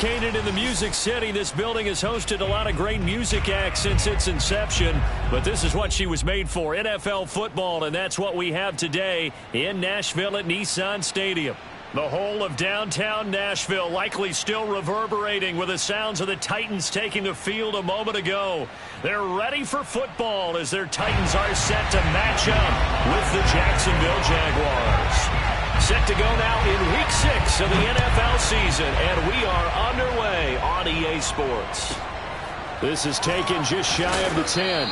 Located in the Music City, this building has hosted a lot of great music acts since its inception, but this is what she was made for, NFL football, and that's what we have today in Nashville at Nissan Stadium. The whole of downtown Nashville likely still reverberating with the sounds of the Titans taking the field a moment ago. They're ready for football as their Titans are set to match up with the Jacksonville Jaguars. Set to go now in Week 6 of the NFL season, and we are underway on EA Sports. This is taken just shy of the 10,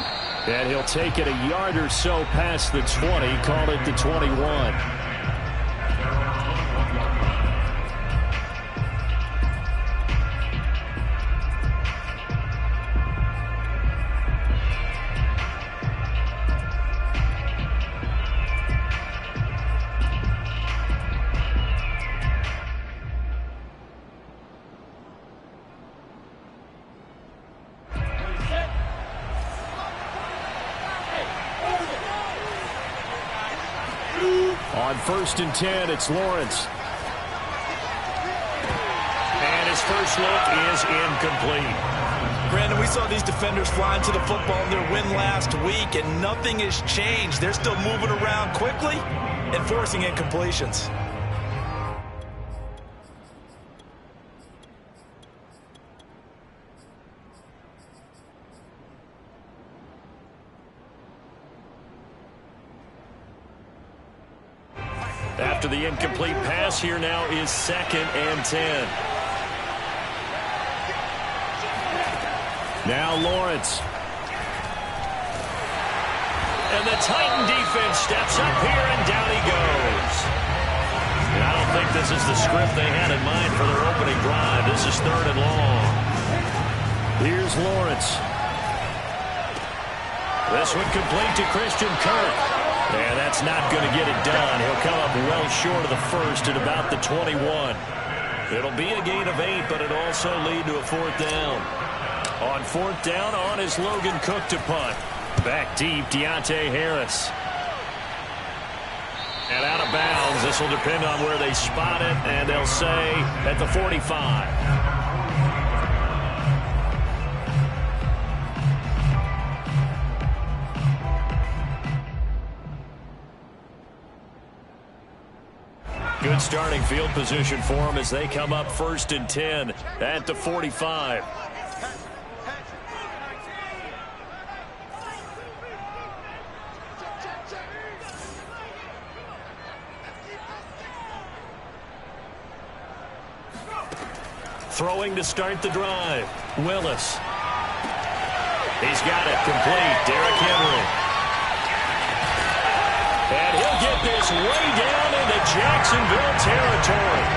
and he'll take it a yard or so past the 20, call it the 21. On 1st and 10, it's Lawrence. And his first look is incomplete. Brandon, we saw these defenders flying to the football in their win last week, and nothing has changed. They're still moving around quickly and forcing incompletions. After the incomplete pass, here now is 2nd and 10. Now Lawrence. And the Titan defense steps up here, and down he goes. And I don't think this is the script they had in mind for their opening drive. This is 3rd and long. Here's Lawrence. This one complete to Christian Kirk. And that's not going to get it done. He'll come up well short of the first at about the 21. It'll be a gain of 8, but it'll also lead to a 4th down. On 4th down, on is Logan Cook to punt. Back deep, Deontay Harris. And out of bounds. This will depend on where they spot it, and they'll say at the 45. Good starting field position for them as they come up 1st and 10 at the 45. Throwing to start the drive. Willis. He's got it complete. Derrick Henry. And he'll get this way down into Jacksonville territory.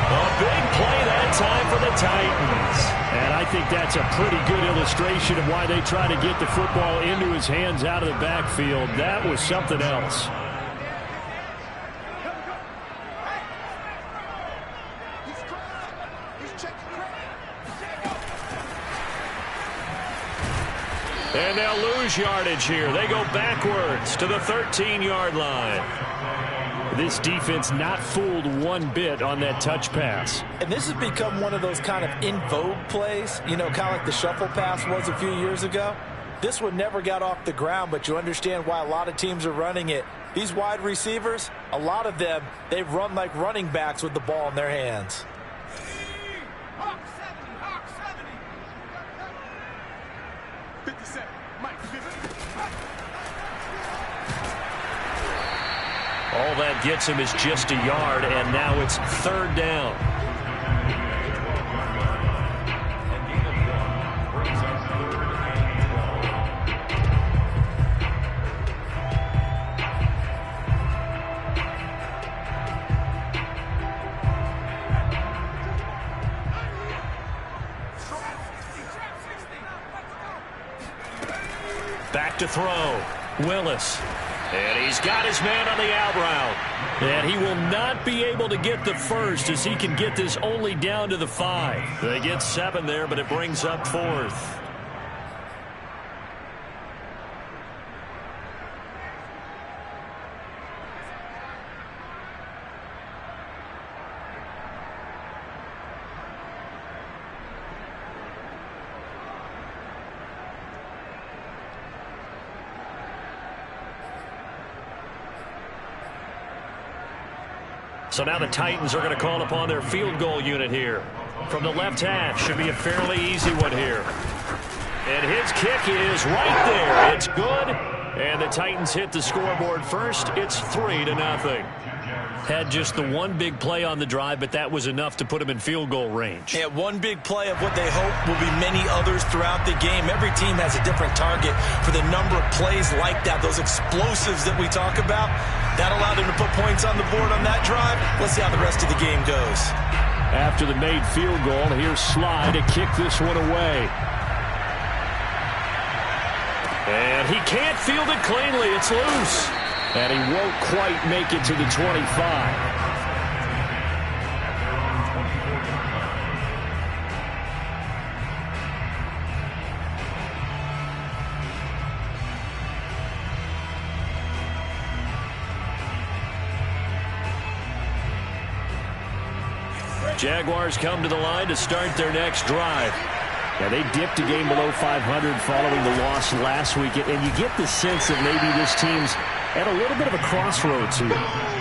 A big play that time for the Titans. And I think that's a pretty good illustration of why they try to get the football into his hands out of the backfield. That was something else. And they'll lose yardage here. They go backwards to the 13-yard line. This defense not fooled one bit on that touch pass. And this has become one of those kind of in vogue plays, you know, kind of like the shuffle pass was a few years ago. This one never got off the ground, but you understand why a lot of teams are running it. These wide receivers, a lot of them, they run like running backs with the ball in their hands. All that gets him is just a yard, and now it's 3rd down. Back to throw. Willis. And he's got his man on the out route. And he will not be able to get the first as he can get this only down to the 5. They get 7 there, but it brings up 4th. So now the Titans are going to call upon their field goal unit here. From the left hash, should be a fairly easy one here. And his kick is right there. It's good. And the Titans hit the scoreboard first. It's 3-0. Had just the one big play on the drive, but that was enough to put him in field goal range. Yeah, one big play of what they hope will be many others throughout the game. Every team has a different target for the number of plays like that, those explosives that we talk about. That allowed them to put points on the board on that drive. Let's see how the rest of the game goes. After the made field goal, here's Sly to kick this one away. And he can't field it cleanly. It's loose. And he won't quite make it to the 25. Jaguars come to the line to start their next drive. Yeah, they dipped a game below 500 following the loss last week. And you get the sense that maybe this team's at a little bit of a crossroads here.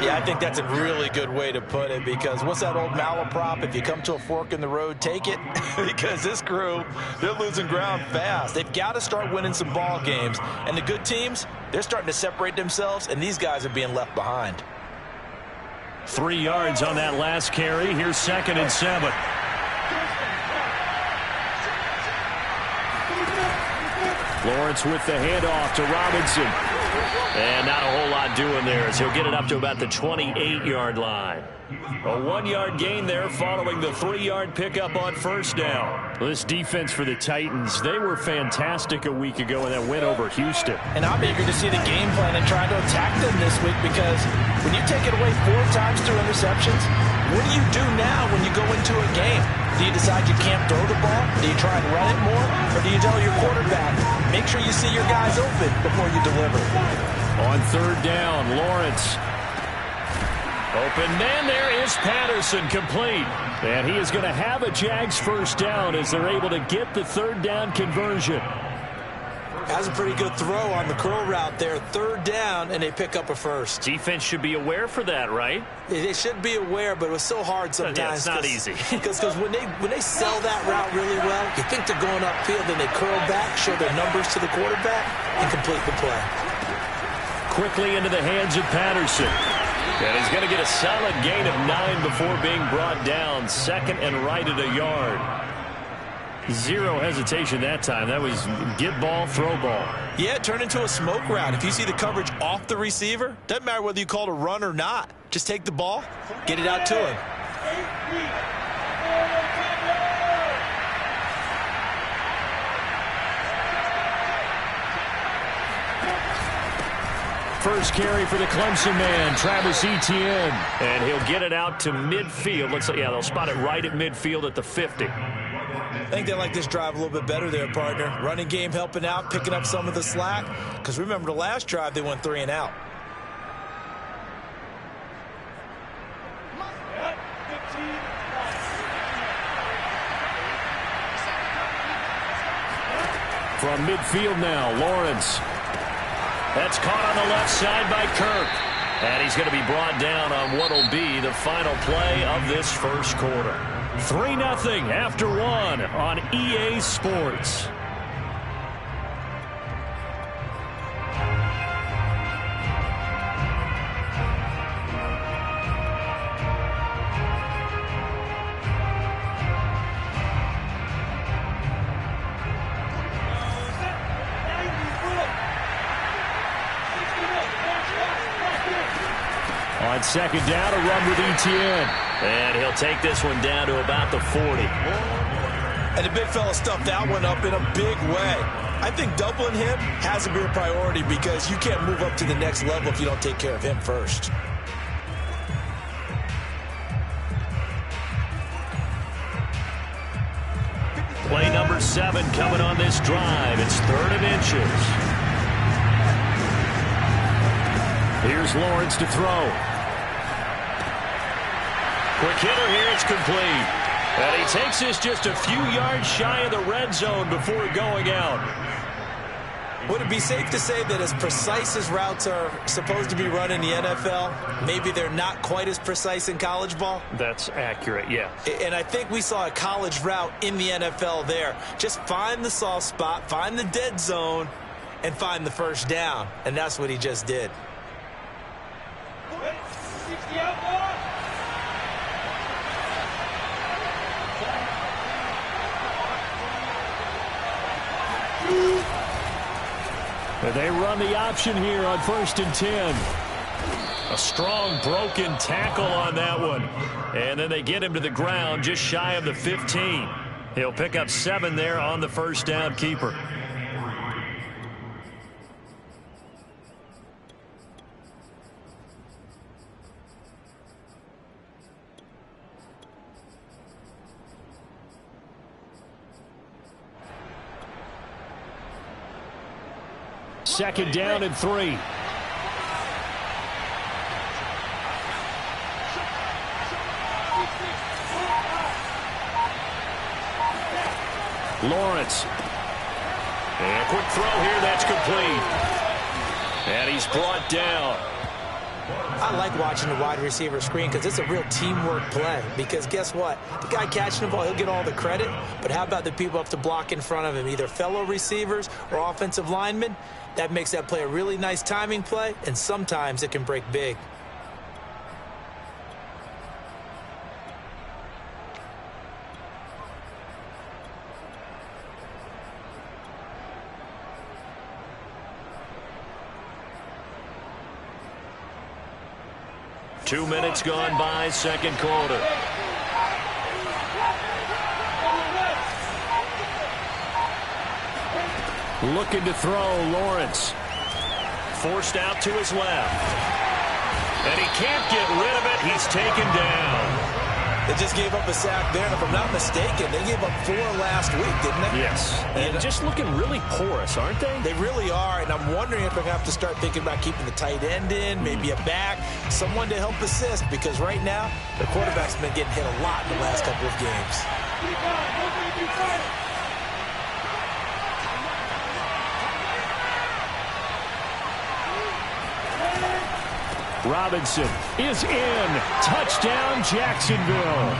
Yeah, I think that's a really good way to put it, because what's that old malaprop? If you come to a fork in the road, take it. Because this crew, they're losing ground fast. They've got to start winning some ball games. And the good teams, they're starting to separate themselves, and these guys are being left behind. 3 yards on that last carry. Here's 2nd and 7. Lawrence with the handoff to Robinson. And not a whole lot doing there, as he'll get it up to about the 28-yard line. A 1-yard gain there following the 3-yard pickup on first down. This defense for the Titans, they were fantastic a week ago in that win over Houston. And I'm eager to see the game plan and try to attack them this week, because when you take it away 4 times through interceptions, what do you do now when you go into a game? Do you decide you can't throw the ball? Do you try and run it more? Or do you tell your quarterback, make sure you see your guys open before you deliver? On 3rd down, Lawrence. Open man, there is Patterson, complete. And he is going to have a Jags first down as they're able to get the 3rd down conversion. That's a pretty good throw on the curl route there. 3rd down, and they pick up a first. Defense should be aware for that, right? They should be aware, but it was so hard sometimes. Yeah, it's not easy. Because when they sell that route really well, you think they're going upfield, then they curl back, show their numbers to the quarterback, and complete the play. Quickly into the hands of Patterson. And he's going to get a solid gain of 9 before being brought down. 2nd and right at a yard. Zero hesitation that time. That was get ball, throw ball. Yeah, it turned into a smoke route. If you see the coverage off the receiver, doesn't matter whether you call it a run or not. Just take the ball, get it out to him. First carry for the Clemson man, Travis Etienne. And he'll get it out to midfield. Looks like, yeah, they'll spot it right at midfield at the 50. I think they like this drive a little bit better there, partner. Running game helping out, picking up some of the slack. Because remember, the last drive, they went 3 and out. From midfield now, Lawrence. That's caught on the left side by Kirk. And he's going to be brought down on what will be the final play of this first quarter. 3-0 after 1 on EA Sports. On 2nd down, a run with Etienne. And he'll take this one down to about the 40. And the big fella stuffed that one up in a big way. I think doubling him has to be a priority, because you can't move up to the next level if you don't take care of him first. Play number 7 coming on this drive. It's 3rd and inches. Here's Lawrence to throw. Quick hitter here, it's complete. And he takes this just a few yards shy of the red zone before going out. Would it be safe to say that as precise as routes are supposed to be run in the NFL, maybe they're not quite as precise in college ball? That's accurate, yeah. And I think we saw a college route in the NFL there. Just find the soft spot, find the dead zone, and find the first down. And that's what he just did. They run the option here on 1st and 10. A strong broken tackle on that one. And then they get him to the ground just shy of the 15. He'll pick up 7 there on the first down keeper. Second down and 3. Lawrence. And a quick throw here. That's complete. And he's brought down. I like watching the wide receiver screen because it's a real teamwork play. Because guess what? The guy catching the ball, he'll get all the credit. But how about the people up to block in front of him, either fellow receivers or offensive linemen? That makes that play a really nice timing play, and sometimes it can break big. Two minutes gone by, second quarter. Looking to throw, Lawrence. Forced out to his left. And he can't get rid of it. He's taken down. They just gave up a sack there, and if I'm not mistaken, they gave up 4 last week, didn't they? Yes. And just looking really porous, aren't they? They really are, and I'm wondering if they're going to have to start thinking about keeping the tight end in, maybe a back, someone to help assist, because right now, the quarterback's been getting hit a lot in the last couple of games. Robinson is in. Touchdown, Jacksonville.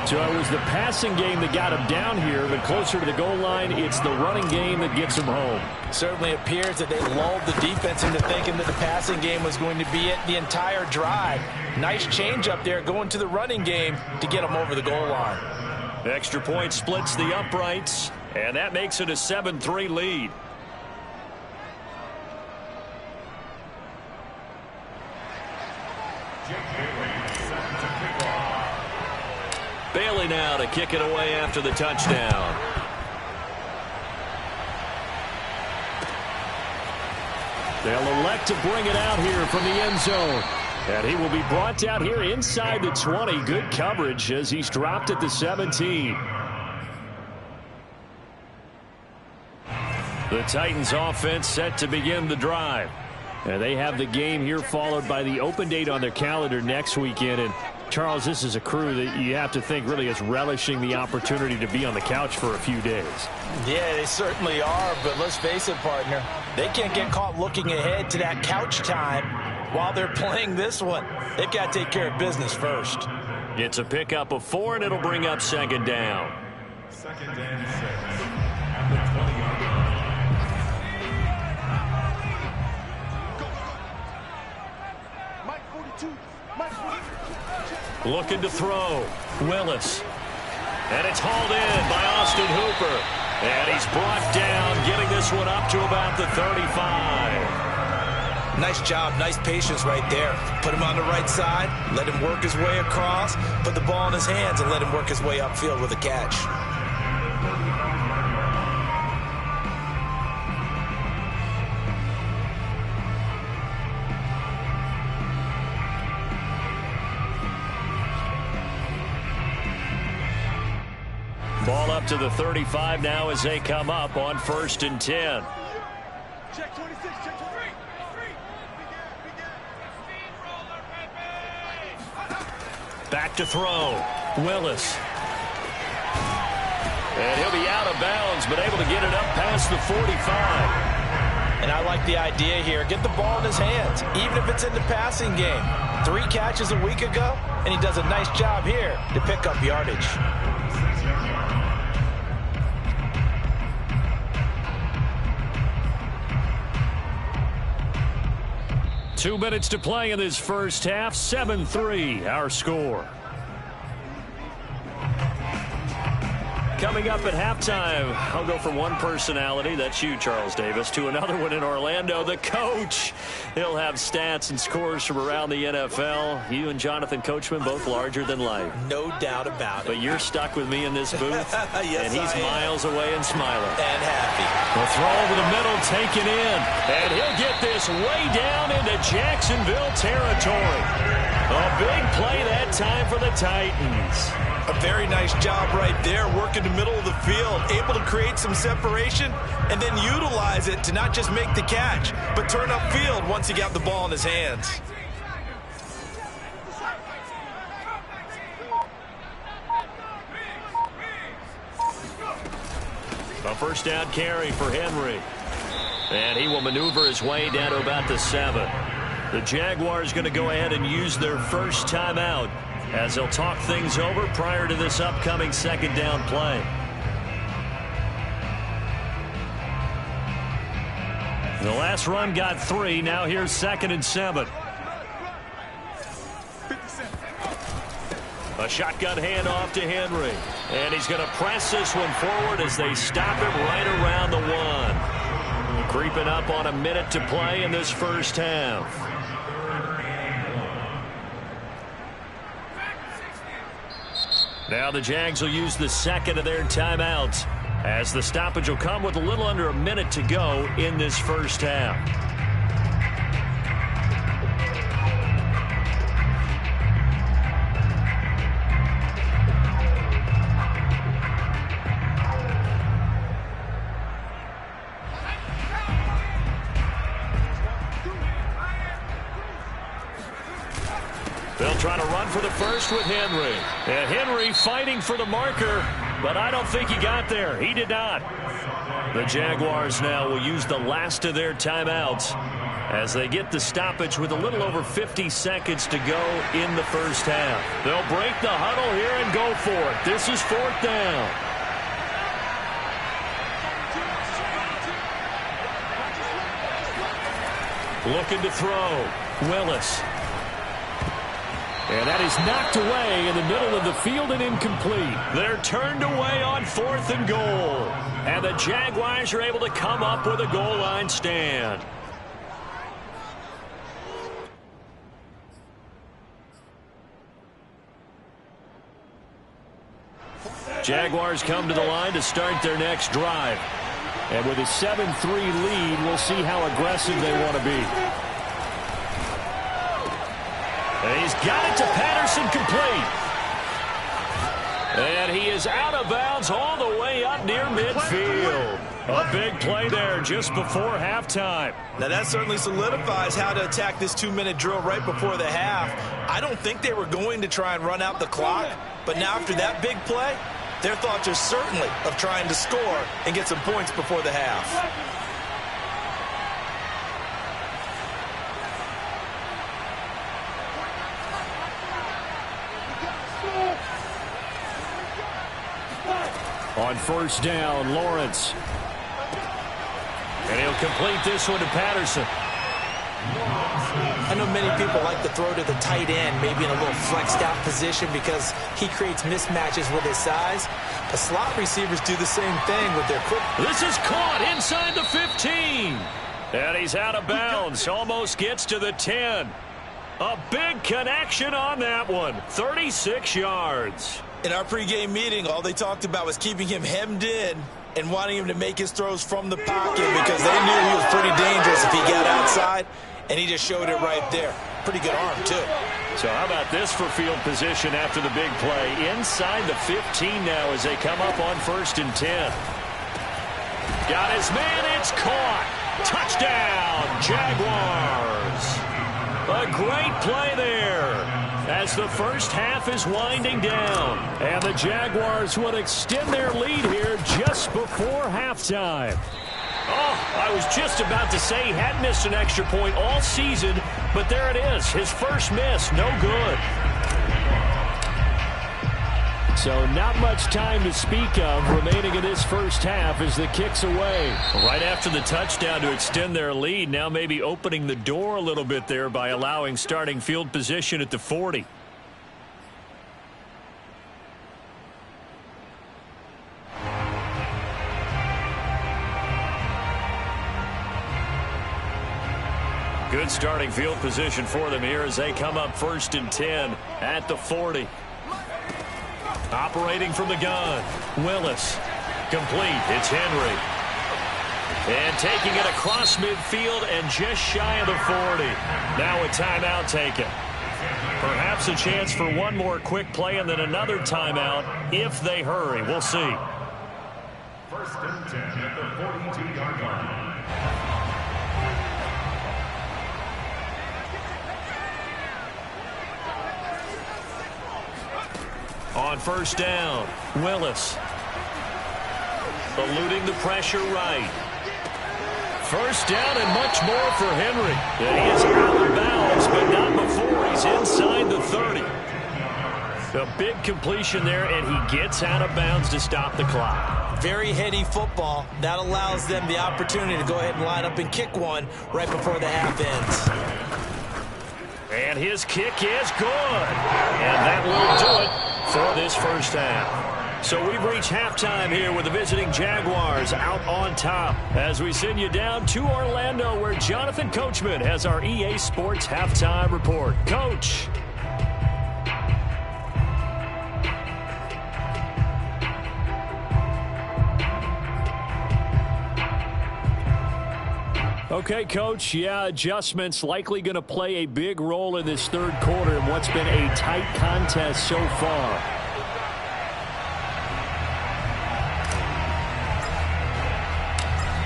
So it was the passing game that got him down here, but closer to the goal line, it's the running game that gets him home. Certainly appears that they lulled the defense into thinking that the passing game was going to be it the entire drive. Nice change up there going to the running game to get them over the goal line. Extra point splits the uprights, and that makes it a 7-3 lead. Bailey now to kick it away after the touchdown. They'll elect to bring it out here from the end zone. And he will be brought down here inside the 20. Good coverage as he's dropped at the 17. The Titans offense set to begin the drive. And they have the game here followed by the open date on their calendar next weekend. And Charles, this is a crew that you have to think really is relishing the opportunity to be on the couch for a few days. Yeah, they certainly are, but let's face it, partner. They can't get caught looking ahead to that couch time while they're playing this one. They've got to take care of business first. It's a pickup of 4, and it'll bring up second down. Second and 6 at the 20-yard line. Looking to throw. Willis. And it's hauled in by Austin Hooper. And he's brought down, getting this one up to about the 35. Nice job, nice patience right there. Put him on the right side, let him work his way across, put the ball in his hands, and let him work his way upfield with a catch. Ball up to the 35 now as they come up on 1st and 10. Check 26, check 23. Back to throw. Willis. And he'll be out of bounds, but able to get it up past the 45. And I like the idea here. Get the ball in his hands, even if it's in the passing game. 3 catches a week ago, and he does a nice job here to pick up yardage. Two minutes to play in this first half. 7-3 our score. Coming up at halftime, I'll go from one personality, that's you, Charles Davis, to another one in Orlando, the coach. He'll have stats and scores from around the NFL. You and Jonathan Coachman, both larger than life. No doubt about it. But you're stuck with me in this booth, yes, and he's miles away and smiling. And happy. The throw over the middle, taken in, and he'll get this way down into Jacksonville territory. A big play that time for the Titans. A very nice job right there, working the middle of the field, able to create some separation and then utilize it to not just make the catch, but turn upfield once he got the ball in his hands. A first down carry for Henry. And he will maneuver his way down to about the 7. The Jaguars going to go ahead and use their first timeout as they'll talk things over prior to this upcoming second down play. The last run got 3. Now here's 2nd and 7. A shotgun handoff to Henry. And he's going to press this one forward as they stop him right around the 1. Creeping up on a minute to play in this first half. Now the Jags will use the second of their timeouts as the stoppage will come with a little under a minute to go in this first half. They'll try to run for the first with Henry. And Henry fighting for the marker, but I don't think he got there. He did not. The Jaguars now will use the last of their timeouts as they get the stoppage with a little over 50 seconds to go in the first half. They'll break the huddle here and go for it. This is 4th down. Looking to throw. Willis. And that is knocked away in the middle of the field and incomplete. They're turned away on 4th and goal. And the Jaguars are able to come up with a goal line stand. Jaguars come to the line to start their next drive. And with a 7-3 lead, we'll see how aggressive they want to be. And he's got it to Patterson, complete. And he is out of bounds all the way up near midfield. A big play there just before halftime. Now that certainly solidifies how to attack this 2-minute drill right before the half. I don't think they were going to try and run out the clock, but now after that big play, their thoughts are certainly of trying to score and get some points before the half. On first down, Lawrence. And he'll complete this one to Patterson. I know many people like to throw to the tight end, maybe in a little flexed out position because he creates mismatches with his size. But slot receivers do the same thing with their quick. This is caught inside the 15. And he's out of bounds. Almost gets to the 10. A big connection on that one. 36 yards. In our pregame meeting, all they talked about was keeping him hemmed in and wanting him to make his throws from the pocket because they knew he was pretty dangerous if he got outside, and he just showed it right there. Pretty good arm, too. So how about this for field position after the big play? Inside the 15 now as they come up on 1st and 10. Got his man, it's caught. Touchdown, Jaguars. A great play there as the first half is winding down. And the Jaguars would extend their lead here just before halftime. Oh, I was just about to say he had missed an extra point all season, but there it is. His first miss, no good. So not much time to speak of remaining in this first half as the kick's away. Right after the touchdown to extend their lead, now maybe opening the door a little bit there by allowing starting field position at the 40. Good starting field position for them here as they come up 1st and 10 at the 40. Operating from the gun, Willis. Complete, it's Henry. And taking it across midfield and just shy of the 40. Now a timeout taken. Perhaps a chance for one more quick play and then another timeout if they hurry. We'll see. 1st and 10 at the 42-yard line. On 1st down, Willis. Eluding the pressure right. 1st down and much more for Henry. And he is out of bounds, but not before he's inside the 30. A big completion there, and he gets out of bounds to stop the clock. Very heady football. That allows them the opportunity to go ahead and line up and kick one right before the half ends. And his kick is good. And that will do it for this first half. So we've reached halftime here with the visiting Jaguars out on top as we send you down to Orlando where Jonathan Coachman has our EA Sports halftime report. Coach. Okay, Coach, yeah, adjustments likely going to play a big role in this third quarter in what's been a tight contest so far.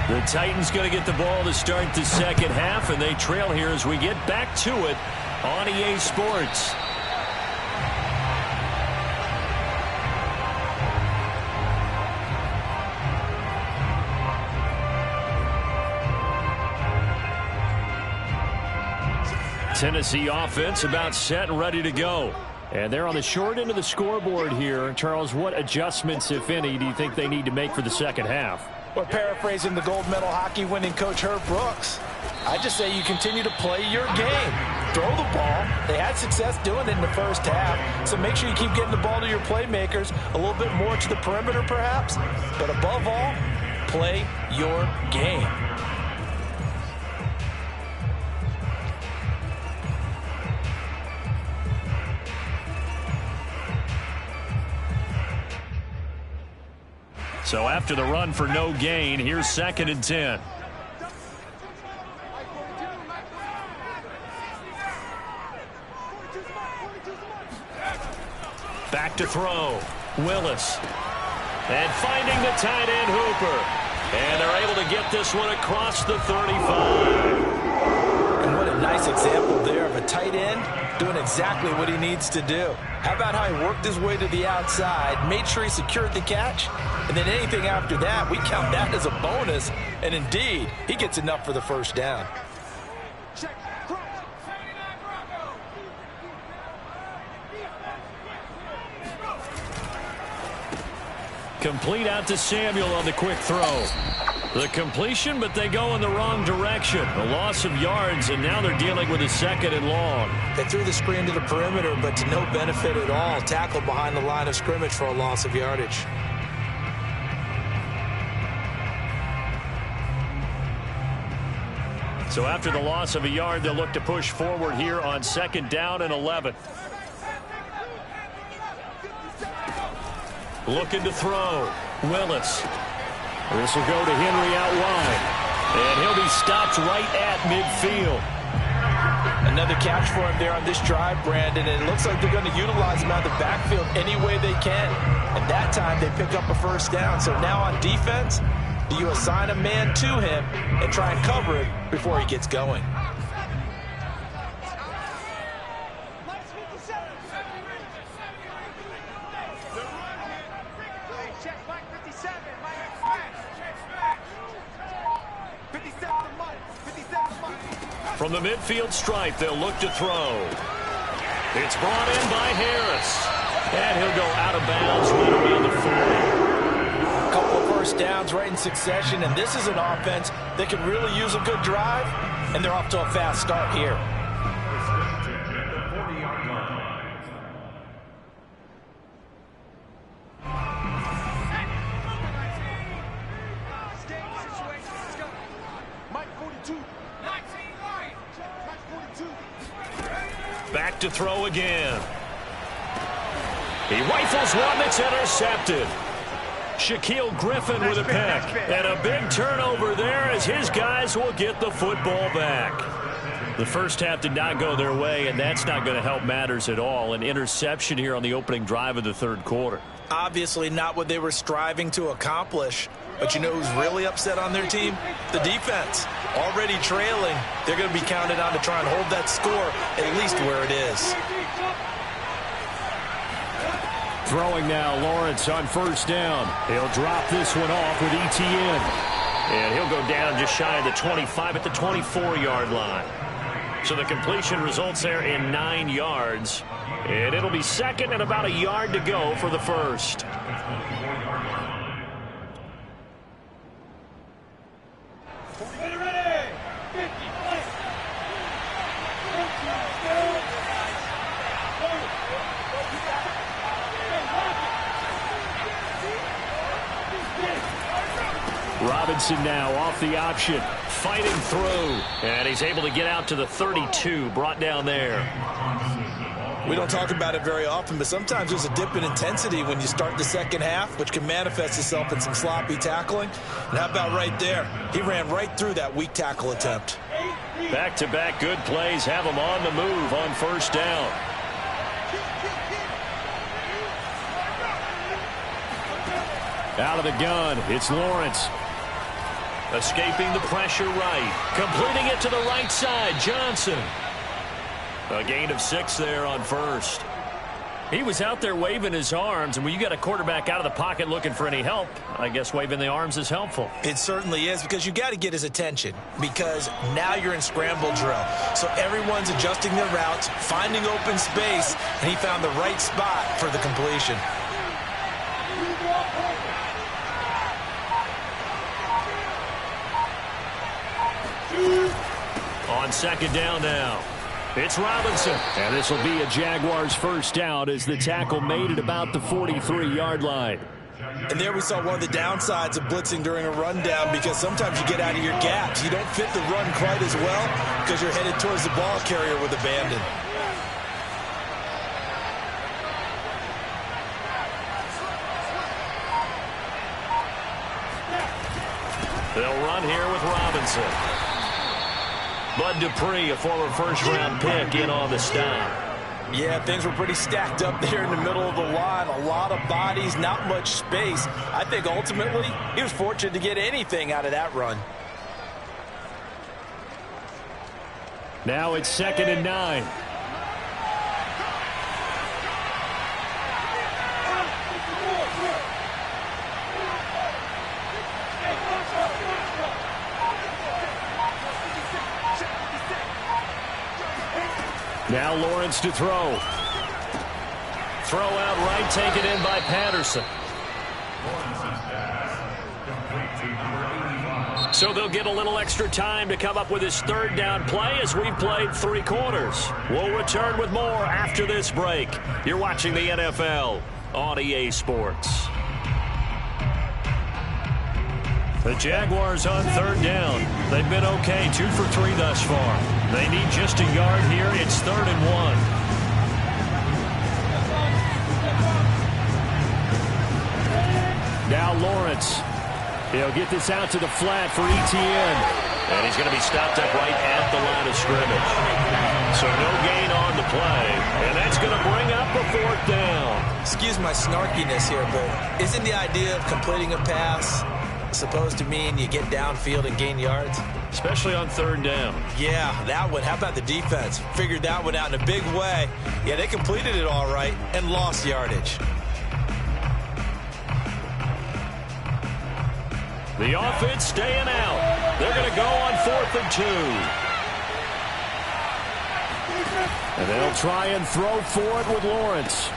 The Titans going to get the ball to start the second half, and they trail here as we get back to it on EA Sports. Tennessee offense about set and ready to go. And they're on the short end of the scoreboard here. Charles, what adjustments, if any, do you think they need to make for the second half? Well, paraphrasing the gold medal hockey winning coach Herb Brooks, I just say you continue to play your game. Throw the ball. They had success doing it in the first half, so make sure you keep getting the ball to your playmakers, a little bit more to the perimeter perhaps, but above all, play your game. So after the run for no gain, here's 2nd and 10. Back to throw. Willis. And finding the tight end Hooper. And they're able to get this one across the 35. And what a nice example there of a tight end doing exactly what he needs to do. How about how he worked his way to the outside, made sure he secured the catch, and then anything after that, we count that as a bonus. And indeed, he gets enough for the first down. Complete out to Samuel on the quick throw. The completion, but they go in the wrong direction. A loss of yards, and now they're dealing with a 2nd and long. They threw the screen to the perimeter, but to no benefit at all. Tackled behind the line of scrimmage for a loss of yardage. So after the loss of a yard, they'll look to push forward here on 2nd down and 11. Looking to throw. Willis. This will go to Henry out wide. And he'll be stopped right at midfield. Another catch for him there on this drive, Brandon. And it looks like they're going to utilize him out of the backfield any way they can. And that time they pick up a first down. So now on defense, do you assign a man to him and try and cover it before he gets going? From the midfield stripe, they'll look to throw. It's brought in by Harris. And he'll go out of bounds right around the 40. A couple of first downs right in succession, and this is an offense that can really use a good drive, and they're off to a fast start here. Back to throw again. He rifles one that's intercepted. Shaquille Griffin with a pick. And a big turnover there as his guys will get the football back. The first half did not go their way, and that's not going to help matters at all. An interception here on the opening drive of the third quarter. Obviously not what they were striving to accomplish. But you know who's really upset on their team? The defense. Already trailing. They're going to be counted on to try and hold that score at least where it is. Throwing now, Lawrence on first down. He'll drop this one off with ETN. And he'll go down just shy of the 25 at the 24-yard line. So the completion results there in 9 yards. And it'll be second and about a yard to go for the first. Robinson now off the option, fighting through, and he's able to get out to the 32, brought down there. We don't talk about it very often, but sometimes there's a dip in intensity when you start the second half, which can manifest itself in some sloppy tackling. And how about right there? He ran right through that weak tackle attempt. Back-to-back good plays have him on the move on first down. Out of the gun, it's Lawrence. Escaping the pressure right. Completing it to the right side, Johnson. A gain of 6 there on first. He was out there waving his arms, and when you got a quarterback out of the pocket looking for any help, I guess waving the arms is helpful. It certainly is, because you got to get his attention, because now you're in scramble drill. So everyone's adjusting their routes, finding open space, and he found the right spot for the completion. On second down now, it's Robinson. And this will be a Jaguars first down as the tackle made it about the 43-yard line. And there we saw one of the downsides of blitzing during a rundown, because sometimes you get out of your gaps. You don't fit the run quite as well because you're headed towards the ball carrier with abandon. They'll run here with Robinson. Bud Dupree, a former first-round pick, in on the stop. Yeah, things were pretty stacked up there in the middle of the line. A lot of bodies, not much space. I think ultimately he was fortunate to get anything out of that run. Now it's 2nd and 9. Now Lawrence to throw. Throw out right, taken in by Patterson. So they'll get a little extra time to come up with his third down play as we've played 3 quarters. We'll return with more after this break. You're watching the NFL on EA Sports. The Jaguars on third down. They've been okay, 2 for 3 thus far. They need just a yard here. It's 3rd and 1. Now Lawrence. He'll get this out to the flat for ETN. And he's going to be stopped up right at the line of scrimmage. So no gain on the play. And that's going to bring up a 4th down. Excuse my snarkiness here, but isn't the idea of completing a pass supposed to mean you get downfield and gain yards? Especially on 3rd down. Yeah, that one. How about the defense? Figured that one out in a big way. Yeah, they completed it all right and lost yardage. The offense staying out. They're going to go on 4th and 2. And they'll try and throw for it with Lawrence.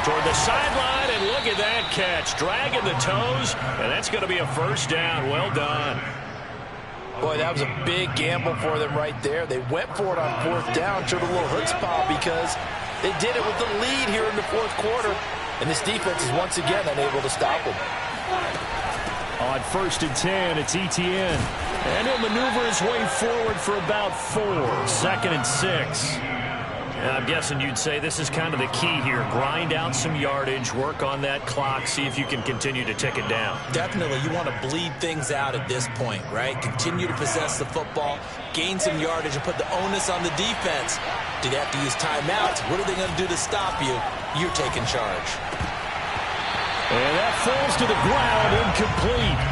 Toward the sideline, and look at that catch. Dragging the toes, and that's going to be a first down. Well done. Boy, that was a big gamble for them right there. They went for it on fourth down, showed a little chutzpah because they did it with the lead here in the fourth quarter. And this defense is once again unable to stop them. On 1st and 10, it's Etienne. And he'll maneuver his way forward for about 4. 2nd and 6. I'm guessing you'd say this is kind of the key here. Grind out some yardage, work on that clock, see if you can continue to tick it down. Definitely. You want to bleed things out at this point, right? Continue to possess the football, gain some yardage, and put the onus on the defense. Do they have to use timeouts? What are they going to do to stop you? You're taking charge. And that falls to the ground, incomplete.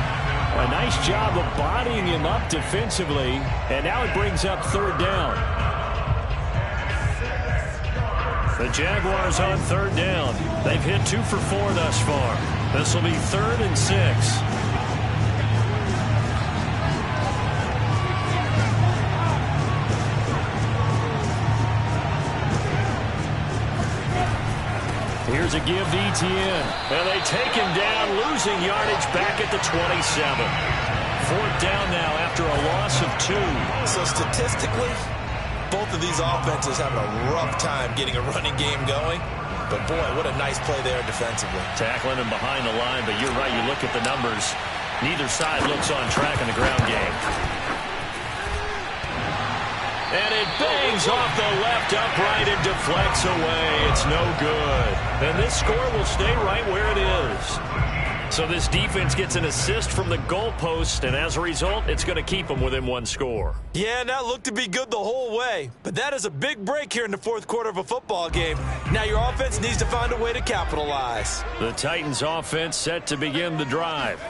A nice job of bodying him up defensively, and now it brings up 3rd down. The Jaguars on 3rd down. They've hit 2 for 4 thus far. This will be 3rd and 6. Here's a give to Etienne. And they take him down, losing yardage back at the 27. 4th down now after a loss of 2. So statistically, both of these offenses having a rough time getting a running game going. But, boy, what a nice play there defensively. Tackling him behind the line, but you're right. You look at the numbers. Neither side looks on track in the ground game. And it bangs off the left upright and deflects away. It's no good. And this score will stay right where it is. So this defense gets an assist from the goalpost, and as a result, it's going to keep them within 1 score. Yeah, and that looked to be good the whole way. But that is a big break here in the fourth quarter of a football game. Now your offense needs to find a way to capitalize. The Titans offense set to begin the drive.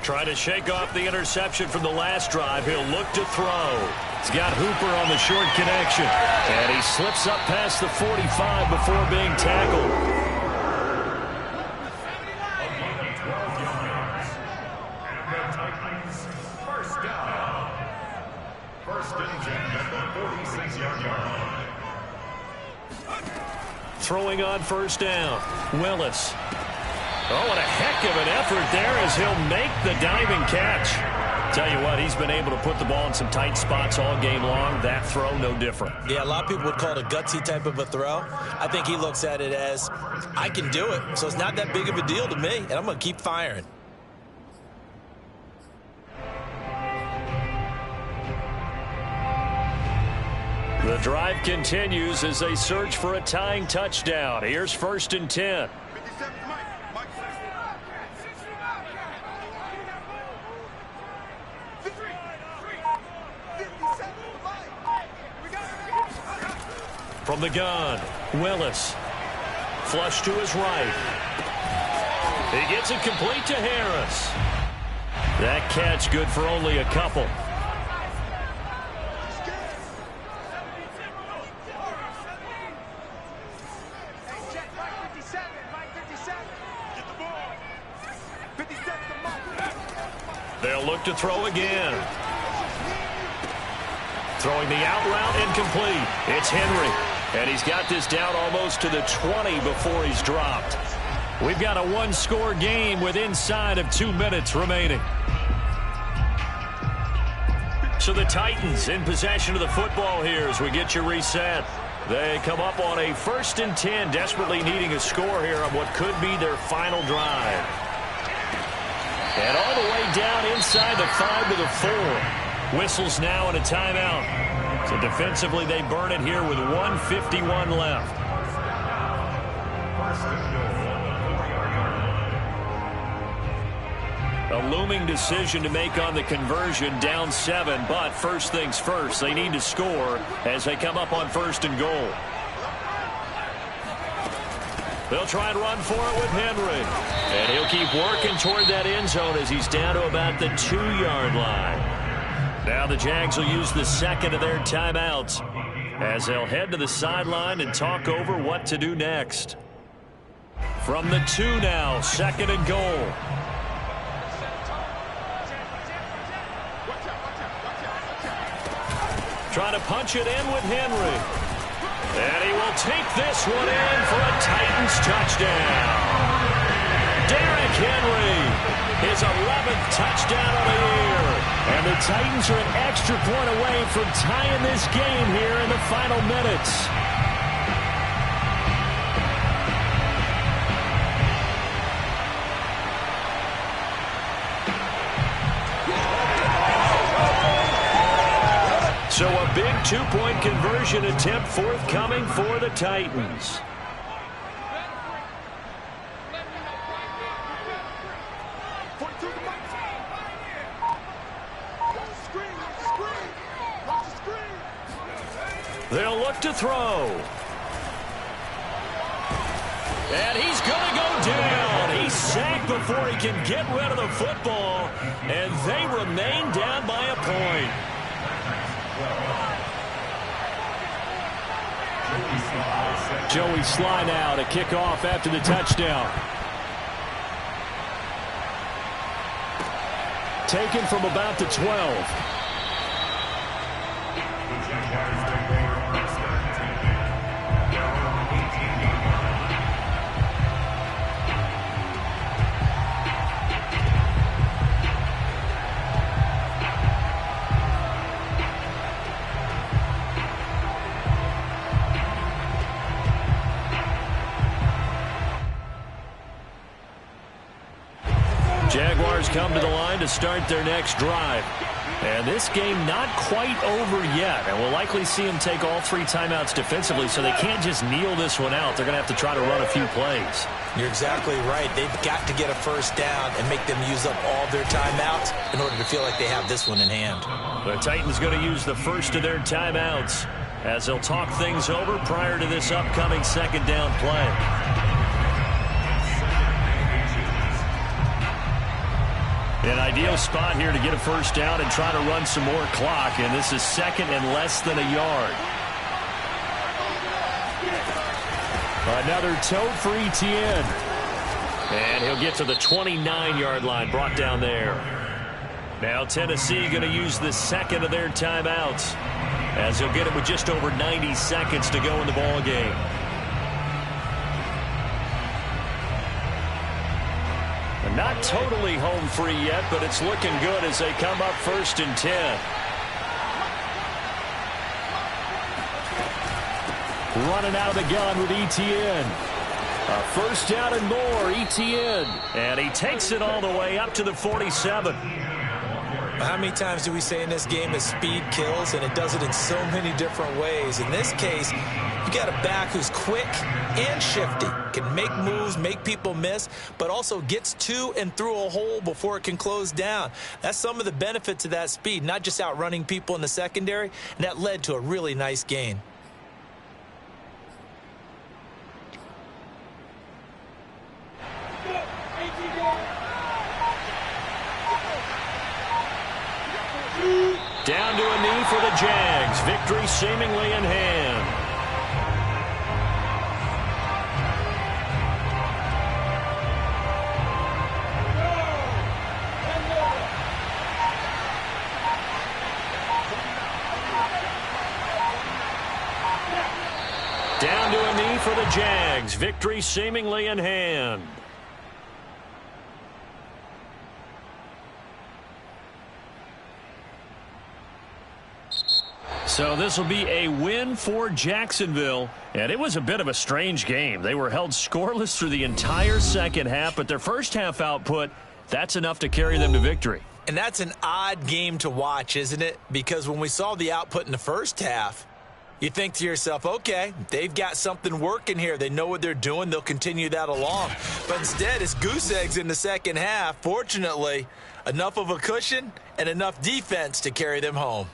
Trying to shake off the interception from the last drive. He'll look to throw. He's got Hooper on the short connection. And he slips up past the 45 before being tackled. Throwing on 1st down. Willis. Oh, what a heck of an effort there as he'll make the diving catch. Tell you what, he's been able to put the ball in some tight spots all game long. That throw, no different. Yeah, a lot of people would call it a gutsy type of a throw. I think he looks at it as, I can do it, so it's not that big of a deal to me, and I'm going to keep firing. The drive continues as they search for a tying touchdown. Here's 1st and 10. From the gun, Willis. Flush to his right. He gets it complete to Harris. That catch good for only a couple. They'll look to throw again. Throwing the out route incomplete. It's Henry. And he's got this down almost to the 20 before he's dropped. We've got a 1-score game with inside of 2 minutes remaining. So the Titans in possession of the football here as we get you reset. They come up on a 1st and 10, desperately needing a score here on what could be their final drive. And all the way down inside the 5 to the 4. Whistles now and a timeout. So defensively they burn it here with 1:51 left. A looming decision to make on the conversion, down 7, but first things first, they need to score as they come up on 1st and goal. They'll try and run for it with Henry. And he'll keep working toward that end zone as he's down to about the 2-yard line. Now the Jags will use the second of their timeouts as they'll head to the sideline and talk over what to do next. From the 2 now, 2nd and goal. Trying to punch it in with Henry. And he will take this one in for a Titans touchdown. Derrick Henry, his 11th touchdown of the year. And the Titans are an extra point away from tying this game here in the final minutes. So a big two-point conversion attempt forthcoming for the Titans. They'll look to throw. And he's going to go down. He's sacked before he can get rid of the football. And they remain down by a point. Joey Sly now to kick off after the touchdown. Taken from about the 12. Jaguars come to the line to start their next drive. And this game not quite over yet. And we'll likely see them take all 3 timeouts defensively, so they can't just kneel this one out. They're going to have to try to run a few plays. You're exactly right. They've got to get a first down and make them use up all their timeouts in order to feel like they have this one in hand. The Titans going to use the first of their timeouts as they'll talk things over prior to this upcoming second down play. An ideal spot here to get a first down and try to run some more clock, and this is second and less than a yard. Another tote for Etienne. And he'll get to the 29-yard line, brought down there. Now Tennessee going to use the second of their timeouts as he'll get it with just over 90 seconds to go in the ball game. Not totally home free yet, but it's looking good as they come up 1st and 10. Running out of the gun with Etienne. A first down and more, Etienne. And he takes it all the way up to the 47. How many times do we say in this game that speed kills, and it does it in so many different ways? In this case, you got a back who's quick and shifty, can make moves, make people miss, but also gets to and through a hole before it can close down. That's some of the benefits of that speed, not just outrunning people in the secondary, and that led to a really nice gain. Down to a knee for the Jags. Victory seemingly in hand. Down to a knee for the Jags. Victory seemingly in hand. So this will be a win for Jacksonville, and it was a bit of a strange game. They were held scoreless through the entire second half, but their first half output, that's enough to carry them to victory. And that's an odd game to watch, isn't it? Because when we saw the output in the first half, you think to yourself, okay, they've got something working here. They know what they're doing. They'll continue that along. But instead, it's goose eggs in the second half. Fortunately, enough of a cushion and enough defense to carry them home.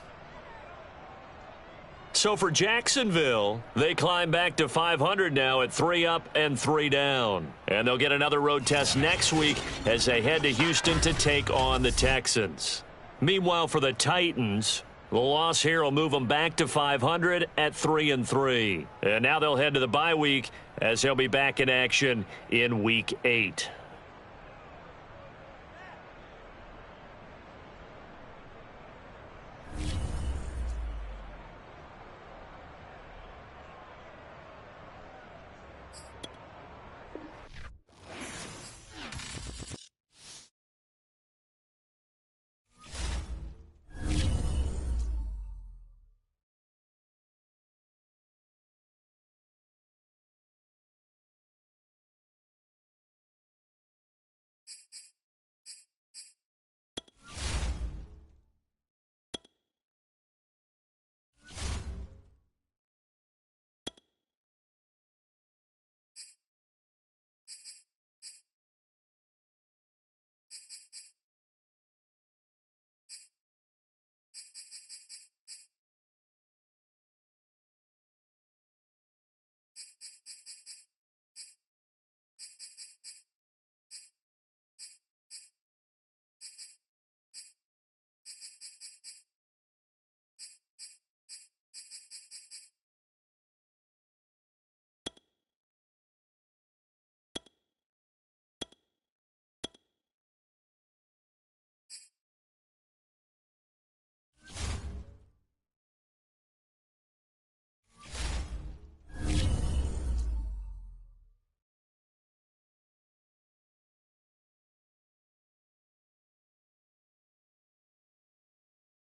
So for Jacksonville, they climb back to 500 now at 3 up and 3 down. And they'll get another road test next week as they head to Houston to take on the Texans. Meanwhile, for the Titans, the loss here will move them back to 500 at 3 and 3. And now they'll head to the bye week as they'll be back in action in Week 8.